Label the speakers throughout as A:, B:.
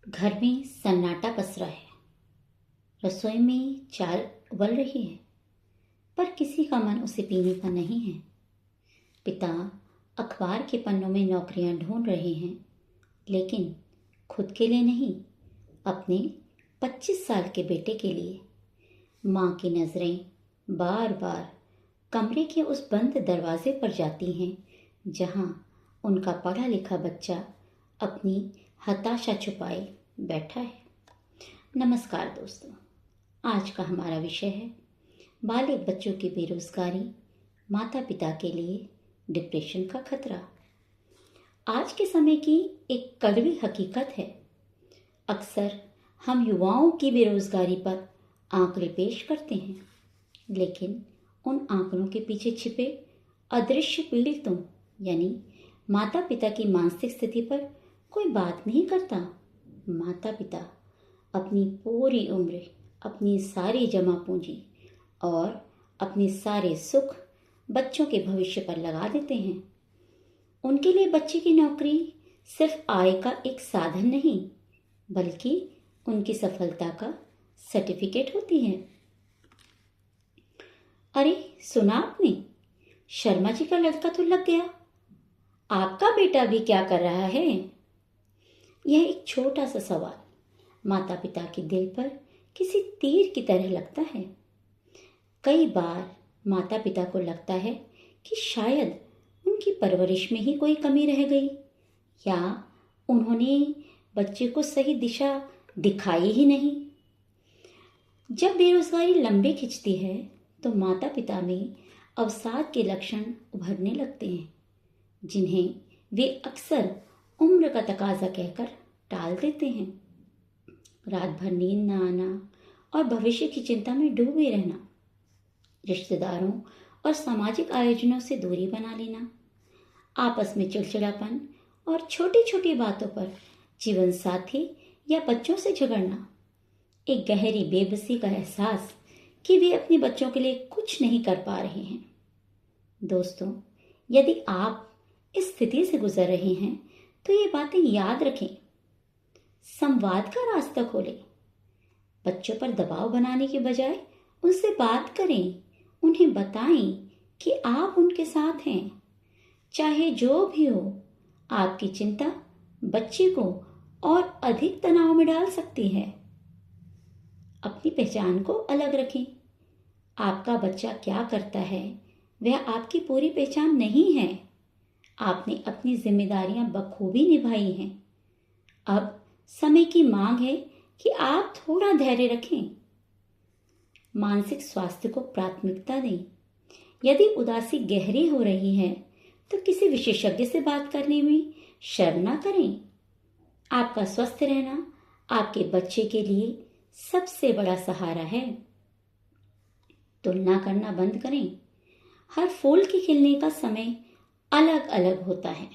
A: घर में सन्नाटा पसरा है। रसोई में चाय उबल रही है, पर किसी का मन उसे पीने का नहीं है। पिता अखबार के पन्नों में नौकरियां ढूंढ रहे हैं, लेकिन खुद के लिए नहीं, अपने 25 साल के बेटे के लिए। माँ की नजरें बार बार कमरे के उस बंद दरवाजे पर जाती हैं, जहाँ उनका पढ़ा लिखा बच्चा अपनी हताशा छुपाए बैठा है। नमस्कार दोस्तों, आज का हमारा विषय है बालिग बच्चों की बेरोजगारी, माता पिता के लिए डिप्रेशन का खतरा। आज के समय की एक कड़वी हकीकत है। अक्सर हम युवाओं की बेरोजगारी पर आंकड़े पेश करते हैं, लेकिन उन आंकड़ों के पीछे छिपे अदृश्य पीड़ितों यानी माता पिता की मानसिक स्थिति पर कोई बात नहीं करता। माता पिता अपनी पूरी उम्र, अपनी सारी जमा पूंजी और अपने सारे सुख बच्चों के भविष्य पर लगा देते हैं। उनके लिए बच्चे की नौकरी सिर्फ आय का एक साधन नहीं, बल्कि उनकी सफलता का सर्टिफिकेट होती है। अरे सुना आपने, शर्मा जी का लड़का तो लग गया। आपका बेटा भी क्या कर रहा है? यह एक छोटा सा सवाल माता पिता के दिल पर किसी तीर की तरह लगता है। कई बार माता पिता को लगता है कि शायद उनकी परवरिश में ही कोई कमी रह गई, या उन्होंने बच्चे को सही दिशा दिखाई ही नहीं। जब बेरोजगारी लंबे खिंचती है, तो माता पिता में अवसाद के लक्षण उभरने लगते हैं, जिन्हें वे अक्सर उम्र का तकाजा कहकर टाल देते हैं। रात भर नींद न आना और भविष्य की चिंता में डूबे रहना, रिश्तेदारों और सामाजिक आयोजनों से दूरी बना लेना, आपस में चिड़चिड़ापन और छोटी छोटी बातों पर जीवन साथी या बच्चों से झगड़ना, एक गहरी बेबसी का एहसास कि वे अपने बच्चों के लिए कुछ नहीं कर पा रहे हैं। दोस्तों, यदि आप इस स्थिति से गुजर रहे हैं, तो ये बातें याद रखें। संवाद का रास्ता खोलें। बच्चों पर दबाव बनाने के बजाय उनसे बात करें। उन्हें बताएं कि आप उनके साथ हैं। चाहे जो भी हो, आपकी चिंता बच्चे को और अधिक तनाव में डाल सकती है। अपनी पहचान को अलग रखें। आपका बच्चा क्या करता है, वह आपकी पूरी पहचान नहीं है। आपने अपनी जिम्मेदारियां बखूबी निभाई हैं। अब समय की मांग है कि आप थोड़ा धैर्य रखें। मानसिक स्वास्थ्य को प्राथमिकता दें। यदि उदासी गहरी हो रही है, तो किसी विशेषज्ञ से बात करने में शर्म ना करें। आपका स्वस्थ रहना आपके बच्चे के लिए सबसे बड़ा सहारा है। तुलना करना बंद करें। हर फूल के खिलने का समय अलग अलग होता है।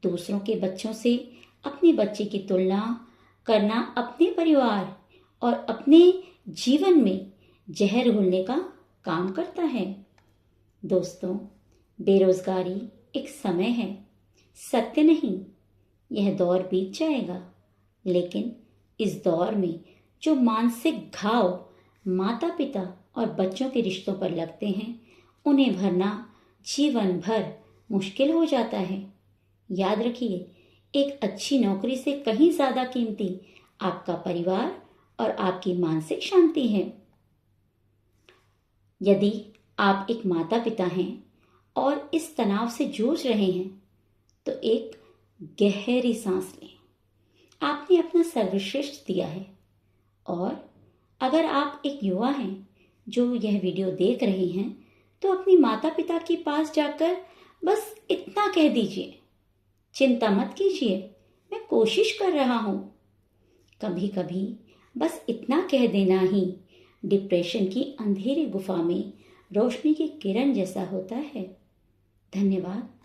A: दूसरों के बच्चों से अपने बच्चे की तुलना करना अपने परिवार और अपने जीवन में जहर घोलने का काम करता है। दोस्तों, बेरोजगारी एक समय है, सत्य नहीं। यह दौर बीत जाएगा, लेकिन इस दौर में जो मानसिक घाव माता पिता और बच्चों के रिश्तों पर लगते हैं, उन्हें भरना जीवन भर मुश्किल हो जाता है। याद रखिए, एक अच्छी नौकरी से कहीं ज्यादा कीमती आपका परिवार और आपकी मानसिक शांति है। यदि आप एक माता पिता हैं और इस तनाव से जूझ रहे हैं, तो एक गहरी सांस लें। आपने अपना सर्वश्रेष्ठ दिया है। और अगर आप एक युवा हैं जो यह वीडियो देख रहे हैं, तो अपनी माता पिता के पास जाकर बस इतना कह दीजिए, चिंता मत कीजिए, मैं कोशिश कर रहा हूं। कभी कभी बस इतना कह देना ही डिप्रेशन की अंधेरी गुफा में रोशनी की किरण जैसा होता है। धन्यवाद।